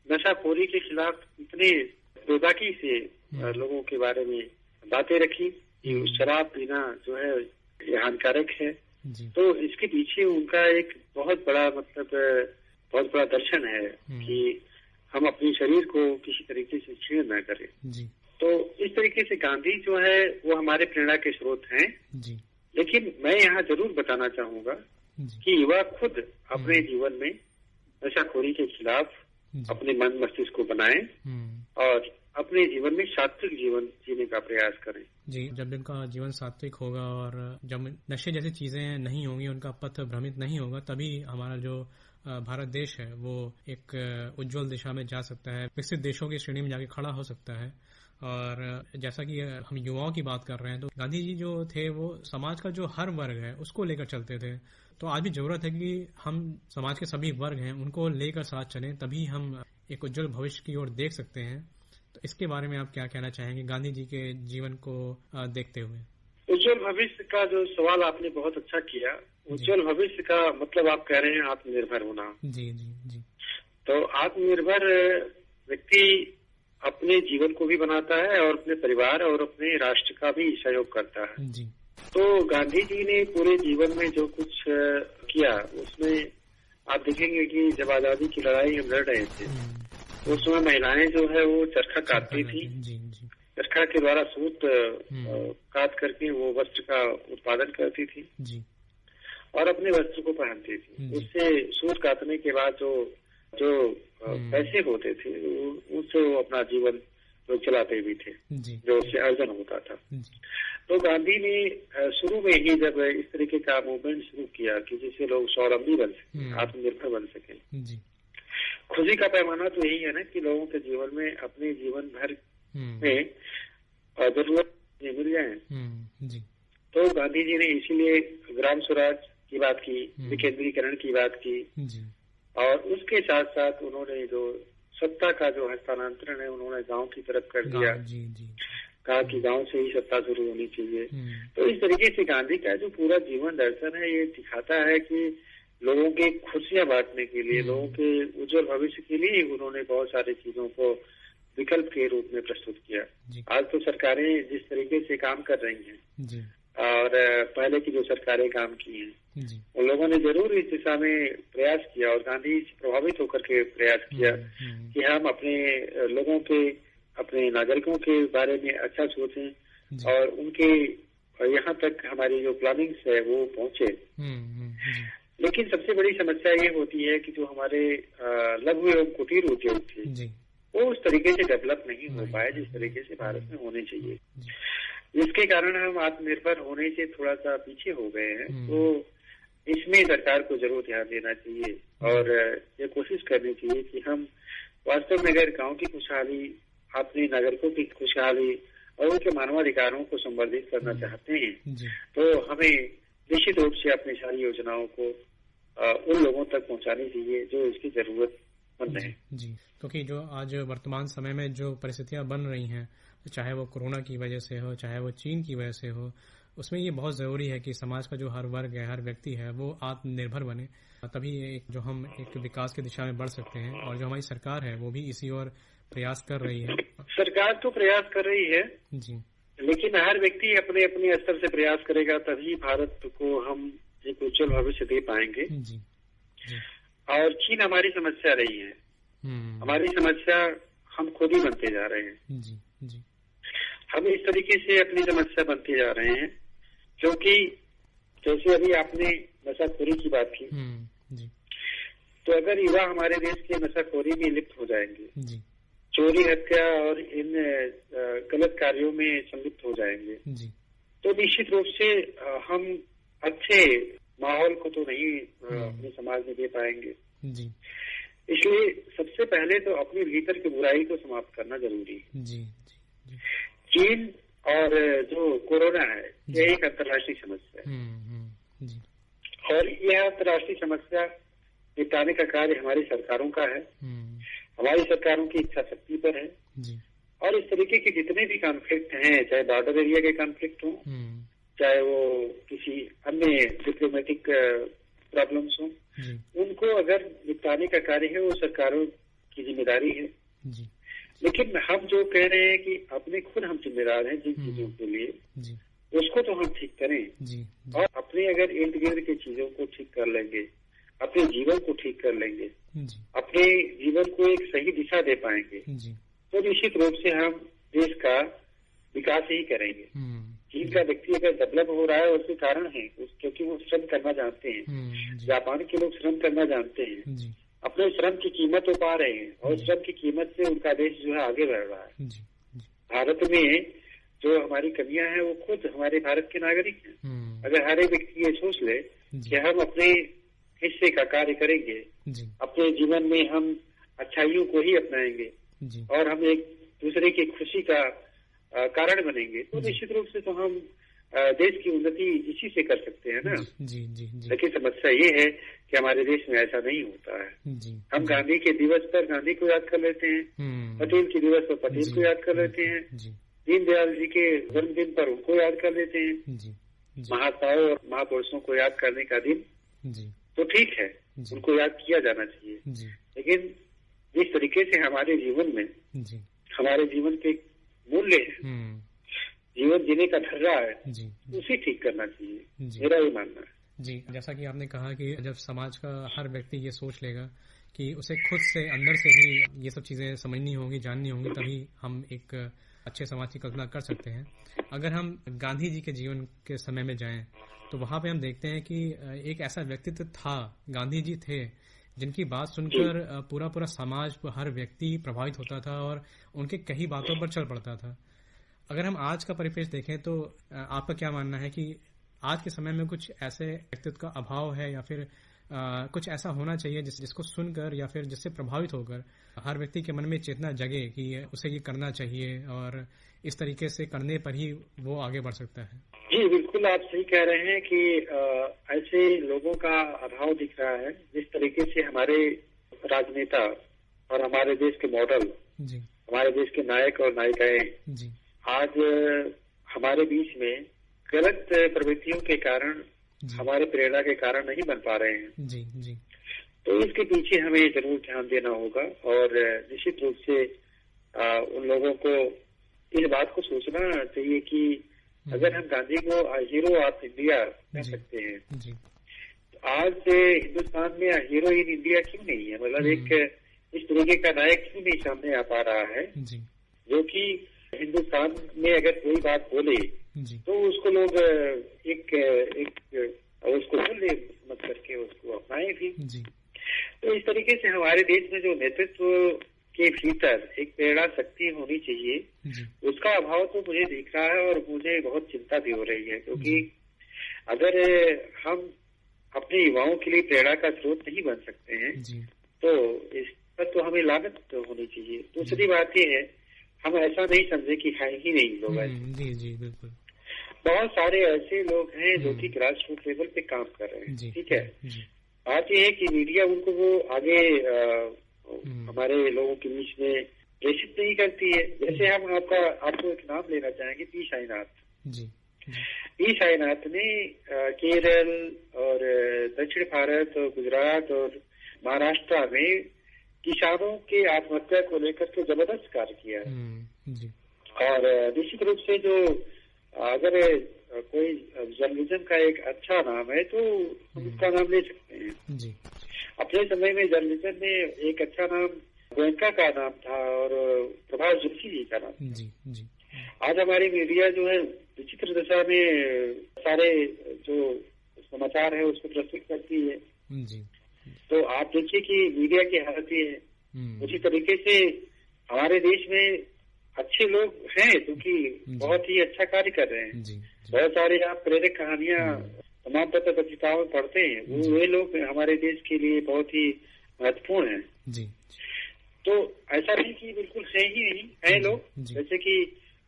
नशाखोरी के खिलाफ इतने बेबाकी से लोगों के बारे में बातें रखी कि शराब पीना जो है ये हानिकारक है। तो इसके पीछे उनका एक बहुत बड़ा बहुत बड़ा दर्शन है कि हम अपने शरीर को किसी तरीके से क्षीण न करें। तो इस तरीके से गांधी जो है वो हमारे प्रेरणा के स्रोत हैं। लेकिन मैं यहाँ जरूर बताना चाहूंगा कि युवा खुद अपने जीवन में नशाखोरी के खिलाफ अपने मन मस्तिष्क को बनाएं और अपने जीवन में सात्विक जीवन जीने का प्रयास करें। जी, जब इनका जीवन सात्विक होगा और जब नशे जैसी चीजें नहीं होंगी, उनका पथ भ्रमित नहीं होगा, तभी हमारा जो भारत देश है वो एक उज्जवल दिशा में जा सकता है, विकसित देशों की श्रेणी में जाके खड़ा हो सकता है। और जैसा कि हम युवाओं की बात कर रहे हैं, तो गांधी जी जो थे वो समाज का जो हर वर्ग है उसको लेकर चलते थे। तो आज भी जरूरत है कि हम समाज के सभी वर्ग हैं उनको लेकर साथ चलें, तभी हम एक उज्जवल भविष्य की ओर देख सकते हैं। तो इसके बारे में आप क्या कहना चाहेंगे गांधी जी के जीवन को देखते हुए? उज्जवल भविष्य का जो सवाल आपने बहुत अच्छा किया। उज्जवल भविष्य का मतलब आप कह रहे हैं आत्मनिर्भर होना। जी जी जी। तो आत्मनिर्भर व्यक्ति अपने जीवन को भी बनाता है और अपने परिवार और अपने राष्ट्र का भी सहयोग करता है। जी। तो गांधी जी ने पूरे जीवन में जो कुछ किया उसमें आप देखेंगे कि जब आजादी की लड़ाई हम लड़ रहे थे उस समय महिलाएं जो है वो चरखा काटती थी। चरखा के द्वारा सूत काट करके वो वस्त्र का उत्पादन करती थी और अपने वस्त्र को पहनती थी। उससे सूत काटने के बाद जो पैसे होते थे उससे वो अपना जीवन लोग चलाते भी थे, जो उससे अर्जन होता था। तो गांधी ने शुरू में ही जब इस तरीके का मूवमेंट शुरू किया कि जिससे लोग स्वावलंबी बन सके, आत्मनिर्भर बन सके। खुशी का पैमाना तो यही है ना कि लोगों के जीवन में अपने जीवन भर में जरूरत मिल जाए। तो गांधी जी ने इसीलिए ग्राम स्वराज की बात की, विकेंद्रीकरण की बात की और उसके साथ साथ उन्होंने जो सत्ता का जो हस्तांतरण है उन्होंने गांव की तरफ कर दिया। कहा कि गांव से ही सत्ता शुरू होनी चाहिए। तो इस तरीके से गांधी का जो पूरा जीवन दर्शन है ये दिखाता है कि लोगों की खुशियां बांटने के लिए, लोगों के उज्जवल भविष्य के लिए उन्होंने बहुत सारी चीजों को विकल्प के रूप में प्रस्तुत किया। आज तो सरकारें जिस तरीके से काम कर रही हैं और पहले की जो सरकारें काम की हैं, उन लोगों ने जरूर इस दिशा में प्रयास किया और गांधी से प्रभावित होकर के प्रयास किया कि हम अपने लोगों के, अपने नागरिकों के बारे में अच्छा सोचें और उनके यहाँ तक हमारी जो प्लानिंग्स है वो पहुंचे। लेकिन सबसे बड़ी समस्या ये होती है कि जो हमारे लघु एवं कुटीर उद्योग थे वो उस तरीके से डेवलप नहीं हो पाए जिस तरीके से भारत में होने चाहिए, जिसके कारण हम आत्मनिर्भर होने से थोड़ा सा पीछे हो गए हैं। तो इसमें सरकार को जरूर ध्यान देना चाहिए और ये कोशिश करनी चाहिए कि हम वास्तव में अगर गांव की खुशहाली, अपने नागरिकों की खुशहाली और उनके मानवाधिकारों को संवर्धित करना चाहते हैं तो हमें निश्चित रूप से अपनी सारी योजनाओं को उन लोगों तक पहुंचानी चाहिए जो इसकी जरूरतमंद है। जी, क्योंकि जो आज वर्तमान समय में जो परिस्थितियां बन रही हैं, चाहे वो कोरोना की वजह से हो, चाहे वो चीन की वजह से हो, उसमें ये बहुत जरूरी है कि समाज का जो हर वर्ग है, हर व्यक्ति है, वो आत्मनिर्भर बने, तभी जो हम एक विकास की दिशा में बढ़ सकते हैं। और जो हमारी सरकार है वो भी इसी ओर प्रयास कर रही है। सरकार तो प्रयास कर रही है जी, लेकिन हर व्यक्ति अपने अपने स्तर से प्रयास करेगा तभी भारत को हम एक उज्जवल भविष्य दे पाएंगे। जी, जी। और चीन हमारी समस्या रही है, हमारी समस्या हम खुद ही बनते जा रहे हैं। जी, जी। हम इस तरीके से अपनी समस्या बनते जा रहे हैं क्योंकि जैसे अभी आपने नशाखोरी की बात की, जी। तो अगर युवा हमारे देश के नशाखोरी में लिप्त हो जाएंगे, जी, चोरी, हत्या और इन गलत कार्यों में संलिप्त हो जाएंगे, जी, तो निश्चित रूप से हम अच्छे माहौल को तो नहीं अपने समाज में दे पाएंगे। जी। इसलिए सबसे पहले तो अपने भीतर की बुराई को समाप्त करना जरूरी है। जी, जी। चीन और जो कोरोना है यह एक अंतर्राष्ट्रीय समस्या है जी। और यह अंतर्राष्ट्रीय समस्या निपटाने का कार्य हमारी सरकारों का है, हमारी सरकारों की इच्छा शक्ति पर है। जी। और इस तरीके के जितने भी कॉन्फ्लिक्ट हैं, चाहे बॉर्डर एरिया के कॉन्फ्लिक्ट हों, चाहे वो किसी अन्य डिप्लोमेटिक प्रॉब्लम्स हों, उनको अगर निपटाने का कार्य है वो सरकारों की जिम्मेदारी है। जी। लेकिन हम जो कह रहे हैं कि अपने खुद हम जिम्मेदार हैं जिन चीजों के लिए, उसको तो हम ठीक करें और अपने अगर इर्द गिर्द की चीजों को ठीक कर लेंगे, अपने जीवन को ठीक कर लेंगे, अपने जीवन को एक सही दिशा दे पाएंगे, तो निश्चित रूप से हम देश का विकास ही करेंगे। चीन का व्यक्ति अगर डेवलप हो रहा है उसके कारण है क्योंकि वो श्रम करना जानते हैं। जापान के लोग श्रम करना जानते हैं, अपने श्रम की कीमत तो पा रहे हैं और श्रम की कीमत से उनका देश जो है आगे बढ़ रहा है। भारत में जो हमारी कमियां हैं वो खुद हमारे भारत के नागरिक हैं। अगर हर एक व्यक्ति ये सोच ले कि हम अपने हिस्से का कार्य करेंगे, अपने जीवन में हम अच्छाइयों को ही अपनाएंगे और हम एक दूसरे की खुशी का कारण बनेंगे, तो निश्चित रूप से तो हम देश की उन्नति इसी से कर सकते हैं ना। लेकिन समस्या ये है कि हमारे देश में ऐसा नहीं होता है। हम गांधी के दिवस पर गांधी को याद कर लेते हैं, पटेल के दिवस पर पटेल को याद कर लेते हैं, दीनदयाल जी के जन्मदिन पर उनको याद कर लेते हैं। महात्माओं और महापुरुषों को याद करने का दिन तो ठीक है, उनको याद किया जाना चाहिए, लेकिन जिस तरीके से हमारे जीवन में हमारे जीवन के मूल्य है, जीवन जीने का ढर्रा है, उसे ठीक करना चाहिए, मेरा ये मानना है। जी, जैसा कि आपने कहा कि जब समाज का हर व्यक्ति ये सोच लेगा कि उसे खुद से अंदर से ही ये सब चीजें समझनी होंगी, जाननी होंगी, तभी हम एक अच्छे समाज की कल्पना कर सकते हैं। अगर हम गांधी जी के जीवन के समय में जाएं तो वहां पे हम देखते हैं कि एक ऐसा व्यक्तित्व था, गांधी जी थे, जिनकी बात सुनकर पूरा समाज, हर व्यक्ति प्रभावित होता था और उनके कई बातों पर चल पड़ता था। अगर हम आज का परिपेक्ष देखें तो आपका क्या मानना है कि आज के समय में कुछ ऐसे व्यक्तित्व का अभाव है या फिर कुछ ऐसा होना चाहिए जिसको सुनकर या फिर जिससे प्रभावित होकर हर व्यक्ति के मन में चेतना जगे कि उसे ये करना चाहिए और इस तरीके से करने पर ही वो आगे बढ़ सकता है? जी बिल्कुल, आप सही कह रहे हैं कि ऐसे लोगों का अभाव दिख रहा है। जिस तरीके से हमारे राजनेता और हमारे देश के मॉडल, हमारे देश के नायक और नायिकाएं आज हमारे बीच में गलत प्रवृत्तियों के कारण हमारे प्रेरणा के कारण नहीं बन पा रहे हैं। जी जी। तो इसके पीछे हमें जरूर ध्यान देना होगा और निश्चित रूप से उन लोगों को इस बात को सोचना चाहिए कि अगर हम गांधी को हीरो ऑफ इंडिया कह सकते हैं, जी। तो आज हिंदुस्तान में हीरो इन इंडिया क्यों नहीं है? मतलब एक इस तरीके का नायक क्यों नहीं सामने आ पा रहा है जी। जो कि हिंदुस्तान में अगर कोई बात बोले जी। तो उसको लोग एक उसको बोले मत करके उसको अपनाए भी। जी। तो इस तरीके से हमारे देश में जो नेतृत्व के भीतर एक प्रेरणा शक्ति होनी चाहिए, उसका अभाव तो मुझे दिख रहा है और मुझे बहुत चिंता भी हो रही है, क्योंकि अगर हम अपने युवाओं के लिए प्रेरणा का स्रोत नहीं बन सकते हैं तो इस पर तो हमें लागत होनी चाहिए। दूसरी बात ये है, हम ऐसा नहीं समझे कि है ही नहीं लोग ऐसे। जी जी बिल्कुल। बहुत सारे ऐसे लोग हैं जो कि ग्रास रूट लेवल पे काम कर रहे हैं। ठीक है, बात यह है कि मीडिया उनको वो आगे हमारे लोगों के बीच में प्रेषित नहीं करती है। जैसे हम आपको एक नाम लेना चाहेंगे, पी साईनाथ जी। पी साईनाथ ने केरल और दक्षिण भारत और गुजरात और महाराष्ट्र में किसानों के आत्महत्या को लेकर के जबरदस्त कार्य किया है। और निश्चित रूप से जो अगर कोई जर्नलिज्म का एक अच्छा नाम है तो हम उसका नाम ले सकते हैं जी। अपने समय में जर्नलिज्म में एक अच्छा नाम गोयनका का नाम था और प्रभाष जोशी जी का नाम जी जी। आज हमारी मीडिया जो है विचित्र दशा में सारे जो समाचार है उसको प्रस्तुत करती है जी। तो आप देखिए कि मीडिया की हालत ये है। उसी तरीके से हमारे देश में अच्छे लोग हैं जो कि बहुत ही अच्छा कार्य कर रहे हैं। बहुत सारे आप प्रेरक कहानियां तमाम पत्रिकाओं में पढ़ते हैं, वे लोग हमारे देश के लिए बहुत ही महत्वपूर्ण हैं जी। तो ऐसा नहीं कि बिल्कुल है ही नहीं, है लोग जैसे कि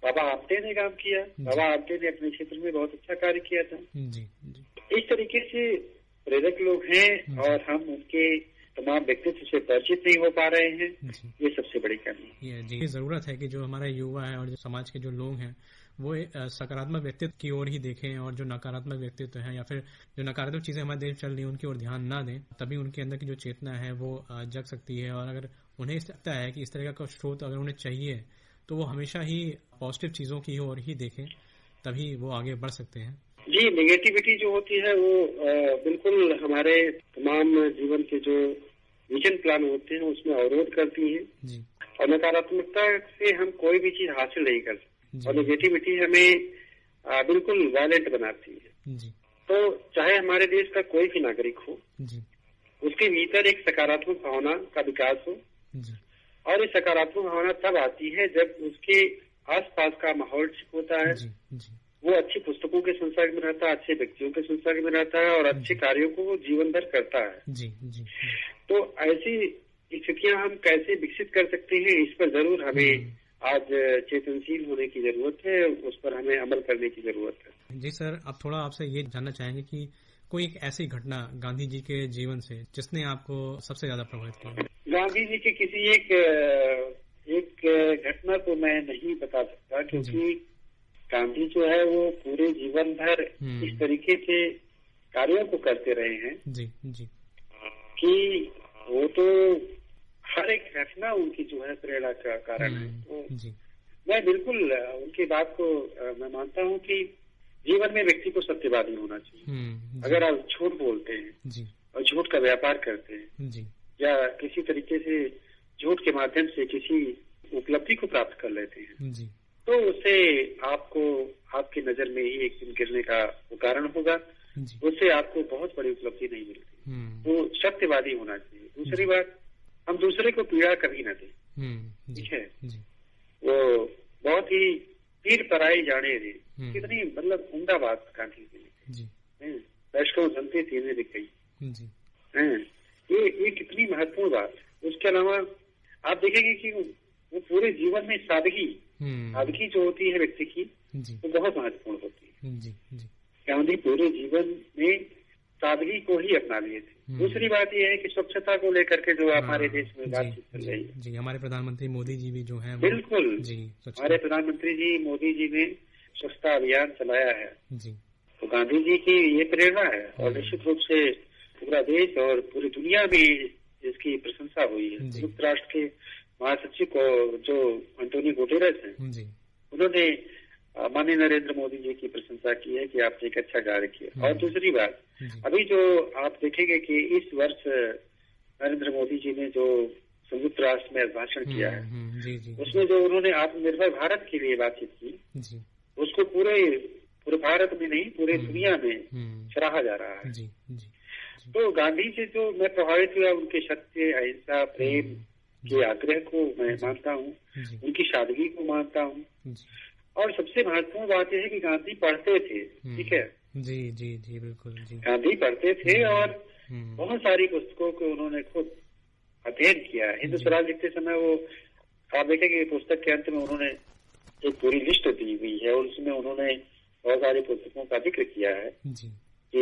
बाबा आमटे ने काम किया। बाबा आमटे ने अपने क्षेत्र में बहुत अच्छा कार्य किया था जी। इस तरीके से प्रेरक लोग हैं और हम उनके तमाम व्यक्तित्व से परिचित नहीं हो पा रहे हैं। ये सबसे बड़ी कमी है जी। जरूरत है कि जो हमारा युवा है और जो समाज के जो लोग हैं वो सकारात्मक व्यक्तित्व की ओर ही देखें और जो नकारात्मक व्यक्तित्व है या फिर जो नकारात्मक चीजें हमारे देश चल रही है उनकी ओर ध्यान ना दें, तभी उनके अंदर की जो चेतना है वो जग सकती है। और अगर उन्हें लगता है कि इस तरह का स्रोत अगर उन्हें चाहिए तो वो हमेशा ही पॉजिटिव चीजों की ओर ही देखें, तभी वो आगे बढ़ सकते हैं जी। नेगेटिविटी जो होती है वो बिल्कुल हमारे तमाम जीवन के जो विजन प्लान होते हैं उसमें अवरोध करती है जी। और नकारात्मकता से हम कोई भी चीज हासिल नहीं कर सकते और नेगेटिविटी हमें बिल्कुल वायलेंट बनाती है जी। तो चाहे हमारे देश का कोई भी नागरिक हो जी, उसके भीतर एक सकारात्मक भावना का विकास हो जी। और ये सकारात्मक भावना तब आती है जब उसके आसपास का माहौल ठीक होता है जी, जी। वो अच्छी पुस्तकों के संसर्ग में रहता है, अच्छे व्यक्तियों के संसर्ग में रहता है और अच्छे कार्यों को वो जीवन भर करता है जी, जी। तो ऐसी स्थितियां हम कैसे विकसित कर सकते हैं, इस पर जरूर हमें आज चेतनशील होने की जरूरत है, उस पर हमें अमल करने की जरूरत है जी। सर, अब थोड़ा आपसे ये जानना चाहेंगे कि कोई एक ऐसी घटना गांधी जी के जीवन से जिसने आपको सबसे ज्यादा प्रभावित किया? गांधी जी के किसी एक घटना को मैं नहीं बता सकता, क्योंकि गांधी जो है वो पूरे जीवन भर इस तरीके से कार्यों को करते रहे हैं जी जी कि वो तो हर एक घटना उनकी जो है प्रेरणा का कारण है। तो जी। मैं बिल्कुल उनकी बात को मैं मानता हूँ कि जीवन में व्यक्ति को सत्यवादी होना चाहिए। अगर आप झूठ बोलते हैं जी। और झूठ का व्यापार करते हैं जी। या किसी तरीके से झूठ के माध्यम से किसी उपलब्धि को प्राप्त कर लेते हैं जी। तो उससे आपको आपकी नजर में ही एक दिन गिरने का कारण होगा, उससे आपको बहुत बड़ी उपलब्धि नहीं मिलती। तो सत्यवादी होना चाहिए। दूसरी बात, हम दूसरे को पीड़ा कभी न दें, ठीक है। वो बहुत ही पीर पराई जाने दे, कितनी मतलब उम्दा बात गांधी जी ने दर्शकों जनते तीन दिख गई। ये कितनी महत्वपूर्ण बात। उसके अलावा आप देखेंगे कि वो पूरे जीवन में सादगी जो होती है व्यक्ति की, वो बहुत महत्वपूर्ण होती है। गांधी पूरे जीवन में सादगी को ही अपना लिए थे। दूसरी बात यह है कि स्वच्छता को लेकर के जो हमारे देश में बातचीत चल रही है जी। हमारे प्रधानमंत्री मोदी जी भी जो है बिल्कुल जी, हमारे प्रधानमंत्री जी मोदी जी ने स्वच्छता अभियान चलाया है जी। तो गांधी जी की ये प्रेरणा है और निश्चित रूप से पूरा देश और पूरी दुनिया में इसकी प्रशंसा हुई है। संयुक्त राष्ट्र के महासचिव को जो एंटोनियो गुटेरेस हैं, उन्होंने माननीय नरेंद्र मोदी जी की प्रशंसा की है कि आपने एक अच्छा कार्य किया। और दूसरी बात, अभी जो आप देखेंगे कि इस वर्ष नरेंद्र मोदी जी ने जो संयुक्त राष्ट्र में भाषण किया है, उसमें जो उन्होंने आत्मनिर्भर भारत के लिए बातचीत की, उसको पूरे भारत में नहीं, पूरे दुनिया में सराहा जा रहा है। तो गांधी जी जो मैं प्रभावित हुआ, उनके सत्य, अहिंसा, प्रेम के आग्रह को मैं मानता हूँ, उनकी सादगी को मानता हूँ। और सबसे महत्वपूर्ण बात यह है कि गांधी पढ़ते थे। ठीक है, जी बिल्कुल जी। गांधी पढ़ते थे और बहुत सारी पुस्तकों को उन्होंने खुद अध्ययन किया। हिंदू स्वराज लिखते समय वो आप देखेंगे पुस्तक के अंत में उन्होंने एक पूरी लिस्ट दी हुई है और उसमें उन्होंने बहुत सारी पुस्तकों का जिक्र किया है कि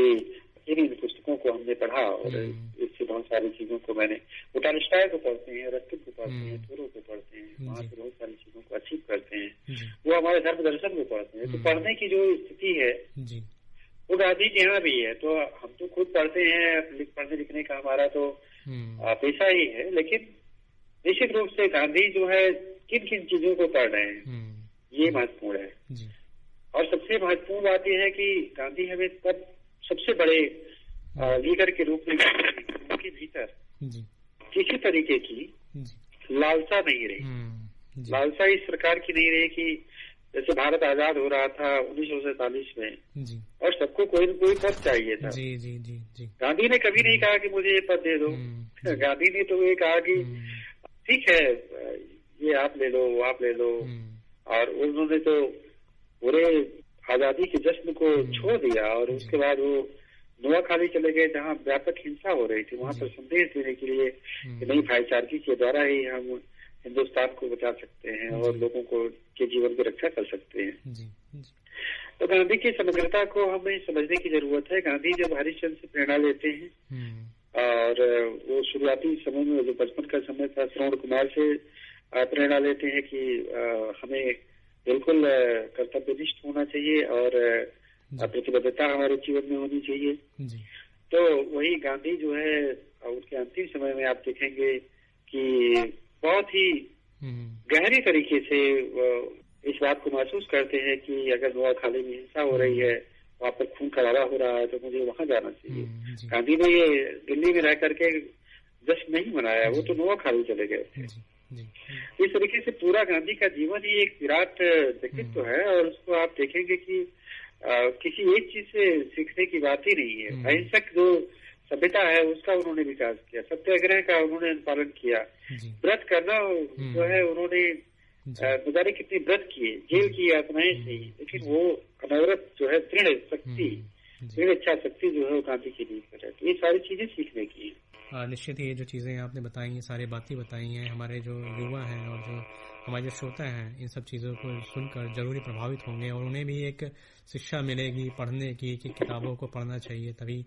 इन पुस्तकों को हमने पढ़ा और इससे बहुत सारी चीजों को मैंने, वो टॉलस्टॉय को पढ़ते हैं, रस्किन को पढ़ते हैं, थोरो को पढ़ते हैं, वहाँ से बहुत सारी चीजों को अचीव करते हैं, वो हमारे धर्म दर्शन को पढ़ते हैं। तो पढ़ने की जो स्थिति है वो गांधी के यहाँ भी है। तो हम तो खुद पढ़ते हैं, पढ़ने लिखने का हमारा तो पेशा ही है, लेकिन निश्चित रूप से गांधी जो है किन किन चीजों को पढ़ रहे हैं ये महत्वपूर्ण है। और सबसे महत्वपूर्ण बात यह है कि गांधी हमें तब सबसे बड़े लीडर के रूप में उनके भीतर किसी तरीके की लालसा नहीं रही। लालसा इस प्रकार की नहीं रही कि जैसे भारत आजाद हो रहा था 1947 में और सबको कोई न कोई पद चाहिए था। गांधी ने कभी नहीं कहा कि मुझे ये पद दे दो। गांधी ने तो ये कहा कि ठीक है, ये आप ले लो, वो आप ले लो। और उन्होंने तो पूरे आजादी के जश्न को छोड़ दिया और उसके बाद वो नोआखाली चले गए जहाँ व्यापक हिंसा हो रही थी, वहाँ पर संदेश देने के लिए कि नहीं, भाईचारगी के द्वारा ही हम हिंदुस्तान को बचा सकते हैं और लोगों को के जीवन की रक्षा कर सकते हैं। तो गांधी की समग्रता को हमें समझने की जरूरत है। गांधी जब हरिश्चंद्र से प्रेरणा लेते हैं और वो शुरुआती समय में जो बचपन का समय था, श्रवण कुमार से प्रेरणा लेते हैं कि हमें बिल्कुल कर्तव्यनिष्ठ होना चाहिए और प्रतिबद्धता हमारे जीवन में होनी चाहिए। तो वही गांधी जो है उनके अंतिम समय में आप देखेंगे कि बहुत ही गहरी तरीके से इस बात को महसूस करते हैं कि अगर नोआखाली में हिंसा हो रही है, वहाँ पर खून खराबा हो रहा है, तो मुझे वहाँ जाना चाहिए। गांधी ने ये दिल्ली में रह करके जश्न नहीं मनाया, वो तो नोआखाली चले गए थे। इस तरीके से पूरा गांधी का जीवन ही एक विराट व्यक्तित्व है और उसको आप देखेंगे कि किसी एक चीज से सीखने की बात ही नहीं है। अहिंसक जो सभ्यता है उसका उन्होंने विकास किया, सत्याग्रह का उन्होंने पालन किया, व्रत करना जो है उन्होंने गुजारे कितने व्रत किए, जेल की यातनाएं सही, लेकिन वो अनवरत जो है दृढ़ शक्ति, दृढ़ इच्छा शक्ति जो है वो गांधी के भीतर है। तो ये सारी चीजें सीखने की है। निश्चित ही ये जो चीज़ें आपने बताई हैं, सारी बातें बताई हैं, हमारे जो युवा हैं और जो हमारे जो श्रोता हैं, इन सब चीज़ों को सुनकर जरूरी प्रभावित होंगे और उन्हें भी एक शिक्षा मिलेगी पढ़ने की कि किताबों को पढ़ना चाहिए, तभी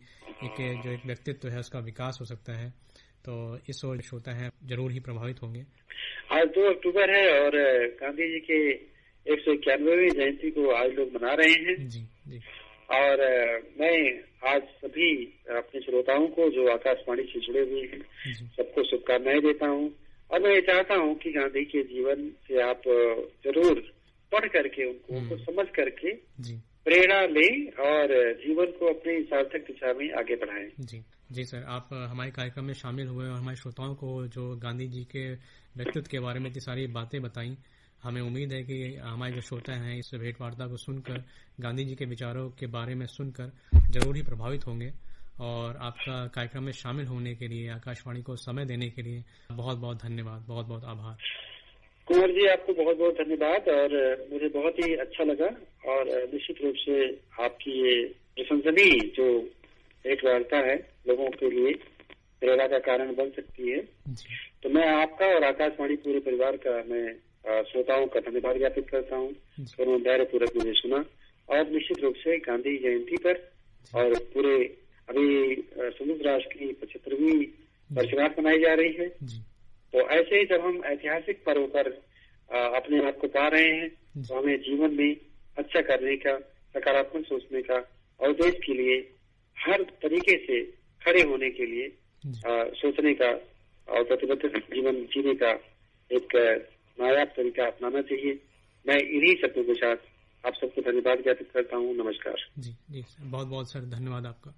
एक व्यक्तित्व है उसका विकास हो सकता है। तो इस ओर श्रोता है जरूर ही प्रभावित होंगे। आज 2 अक्टूबर है और गांधी जी के 191वीं जयंती को आज लोग मना रहे हैं। जी। और मैं आज सभी अपने श्रोताओं को जो आकाशवाणी से जुड़े हुए हैं सबको शुभकामनाएं देता हूं और मैं चाहता हूं कि गांधी के जीवन से आप जरूर पढ़ करके उनको समझ करके प्रेरणा लें और जीवन को अपनी सार्थक दिशा में आगे बढ़ाएं। जी सर, आप हमारे कार्यक्रम में शामिल हुए और हमारे श्रोताओं को जो गांधी जी के व्यक्तित्व के बारे में इतनी सारी बातें बताई। हमें उम्मीद है कि हमारे जो श्रोता हैं इस भेंट वार्ता को सुनकर, गांधी जी के विचारों के बारे में सुनकर जरूर ही प्रभावित होंगे। और आपका कार्यक्रम में शामिल होने के लिए, आकाशवाणी को समय देने के लिए बहुत बहुत धन्यवाद, बहुत बहुत आभार। कुंवर जी, आपको बहुत बहुत धन्यवाद और मुझे बहुत ही अच्छा लगा और निश्चित रूप से आपकी ये प्रशंसनीय जो भेंट वार्ता है लोगों के लिए प्रेरणा का कारण बन सकती है। तो मैं आपका और आकाशवाणी पूरे परिवार का मैं श्रोताओं का धन्यवाद ज्ञापित करता हूँ। उन्होंने धैर्यपूर्वक मुझे सुना और निश्चित रूप से गांधी जयंती पर और पूरे अभी संयुक्त राष्ट्र की 75वीं वर्षगांठ मनाई जा रही है। तो ऐसे ही जब हम ऐतिहासिक पर्व पर अपने आप को पा रहे हैं तो हमें जीवन में अच्छा करने का, सकारात्मक सोचने का और देश के लिए हर तरीके से खड़े होने के लिए सोचने का और प्रतिबद्ध जीवन जीने का एक नायाब तरीका अपनाना चाहिए। मैं इन्हीं शब्दों के साथ आप सबको धन्यवाद ज्ञापित करता हूँ। नमस्कार। जी जी सर, बहुत बहुत सर धन्यवाद आपका।